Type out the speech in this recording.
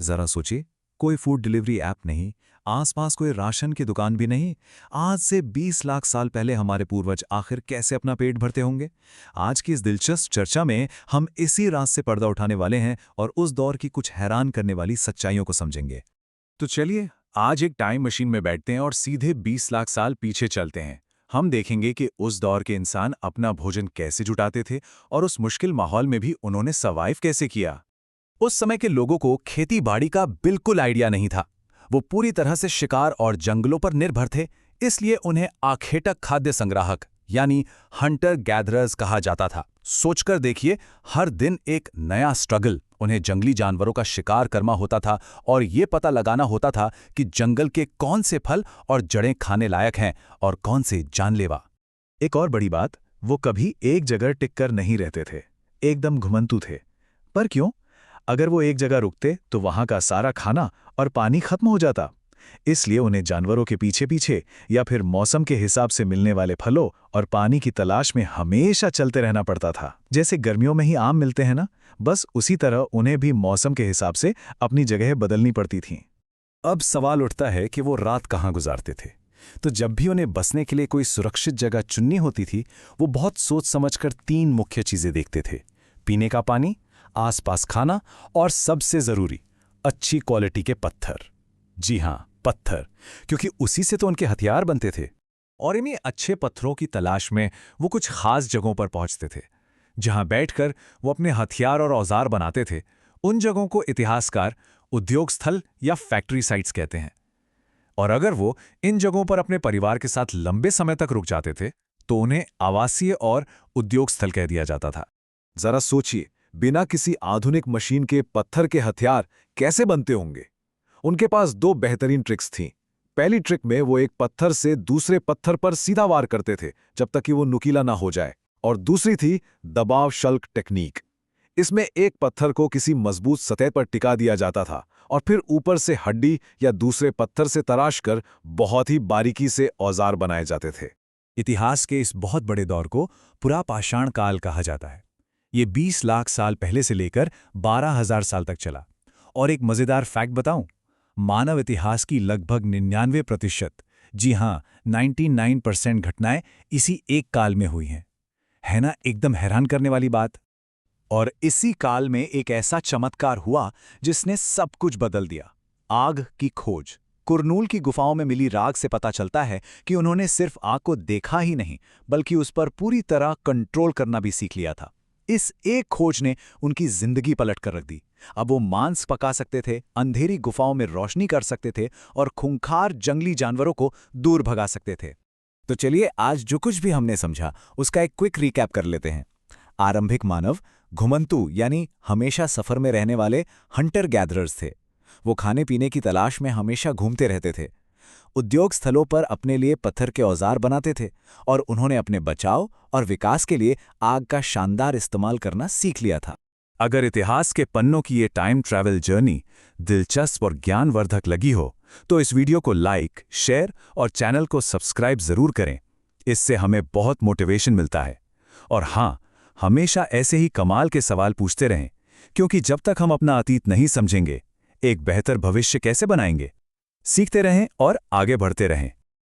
जरा सोचिए, कोई फूड डिलीवरी ऐप नहीं, आसपास कोई राशन की दुकान भी नहीं। आज से 20 लाख साल पहले हमारे पूर्वज आखिर कैसे अपना पेट भरते होंगे? आज की इस दिलचस्प चर्चा में हम इसी राज से पर्दा उठाने वाले हैं और उस दौर की कुछ हैरान करने वाली सच्चाइयों को समझेंगे। तो चलिए, आज एक टाइम मशीन में बैठते हैं और सीधे 20 लाख साल पीछे चलते हैं। हम देखेंगे कि उस दौर के इंसान अपना भोजन कैसे जुटाते थे और उस मुश्किल माहौल में भी उन्होंने सर्वाइव कैसे किया। उस समय के लोगों को खेती बाड़ी का बिल्कुल आइडिया नहीं था। वो पूरी तरह से शिकार और जंगलों पर निर्भर थे, इसलिए उन्हें आखेटक खाद्य संग्राहक यानी हंटर गैदरर्स कहा जाता था। सोचकर देखिए, हर दिन एक नया स्ट्रगल। उन्हें जंगली जानवरों का शिकार करना होता था और ये पता लगाना होता था कि जंगल के कौन से फल और जड़ें खाने लायक हैं और कौन से जानलेवा। एक और बड़ी बात, वो कभी एक जगह टिककर नहीं रहते थे, एकदम घुमंतू थे। पर क्यों? अगर वो एक जगह रुकते तो वहां का सारा खाना और पानी खत्म हो जाता। इसलिए उन्हें जानवरों के पीछे पीछे या फिर मौसम के हिसाब से मिलने वाले फलों और पानी की तलाश में हमेशा चलते रहना पड़ता था। जैसे गर्मियों में ही आम मिलते हैं ना, बस उसी तरह उन्हें भी मौसम के हिसाब से अपनी जगह बदलनी पड़ती थी। अब सवाल उठता है कि वो रात कहाँ गुजारते थे। तो जब भी उन्हें बसने के लिए कोई सुरक्षित जगह चुननी होती थी, वो बहुत सोच समझकर 3 मुख्य चीजें देखते थे: पीने का पानी, आसपास खाना और सबसे जरूरी, अच्छी क्वालिटी के पत्थर। जी हां, पत्थर, क्योंकि उसी से तो उनके हथियार बनते थे। और इन्हीं अच्छे पत्थरों की तलाश में वो कुछ खास जगहों पर पहुंचते थे, जहां बैठकर वो अपने हथियार और औजार बनाते थे। उन जगहों को इतिहासकार उद्योग स्थल या फैक्ट्री साइट्स कहते हैं। और अगर वो इन जगहों पर अपने परिवार के साथ लंबे समय तक रुक जाते थे, तो उन्हें आवासीय और उद्योग स्थल कह दिया जाता था। जरा सोचिए, बिना किसी आधुनिक मशीन के पत्थर के हथियार कैसे बनते होंगे? उनके पास 2 बेहतरीन ट्रिक्स थीं। पहली ट्रिक में वो एक पत्थर से दूसरे पत्थर पर सीधा वार करते थे जब तक कि वो नुकीला ना हो जाए, और दूसरी थी दबाव शल्क टेक्निक। इसमें एक पत्थर को किसी मजबूत सतह पर टिका दिया जाता था और फिर ऊपर से हड्डी या दूसरे पत्थर से तराश कर बहुत ही बारीकी से औजार बनाए जाते थे। इतिहास के इस बहुत बड़े दौर को पुरापाषाण काल कहा जाता है। ये 20 लाख साल पहले से लेकर 12,000 साल तक चला। और एक मजेदार फैक्ट बताऊं, मानव इतिहास की लगभग 99%, जी हां 99% घटनाएं इसी एक काल में हुई हैं। है ना एकदम हैरान करने वाली बात? और इसी काल में एक ऐसा चमत्कार हुआ जिसने सब कुछ बदल दिया। आग की खोज। कुरनूल की गुफाओं में मिली राख से पता चलता है कि उन्होंने सिर्फ आग को देखा ही नहीं, बल्कि उस पर पूरी तरह कंट्रोल करना भी सीख लिया था। इस एक खोज ने उनकी जिंदगी पलट कर रख दी। अब वो मांस पका सकते थे, अंधेरी गुफाओं में रोशनी कर सकते थे और खूंखार जंगली जानवरों को दूर भगा सकते थे। तो चलिए, आज जो कुछ भी हमने समझा उसका एक क्विक रिकैप कर लेते हैं। आरंभिक मानव घुमंतू यानी हमेशा सफर में रहने वाले हंटर गैदरर्स थे। वो खाने पीने की तलाश में हमेशा घूमते रहते थे। उद्योग स्थलों पर अपने लिए पत्थर के औजार बनाते थे और उन्होंने अपने बचाव और विकास के लिए आग का शानदार इस्तेमाल करना सीख लिया था। अगर इतिहास के पन्नों की ये टाइम ट्रैवल जर्नी दिलचस्प और ज्ञानवर्धक लगी हो, तो इस वीडियो को लाइक, शेयर और चैनल को सब्सक्राइब जरूर करें। इससे हमें बहुत मोटिवेशन मिलता है। और हाँ, हमेशा ऐसे ही कमाल के सवाल पूछते रहें, क्योंकि जब तक हम अपना अतीत नहीं समझेंगे, एक बेहतर भविष्य कैसे बनाएंगे? सीखते रहें और आगे बढ़ते रहें।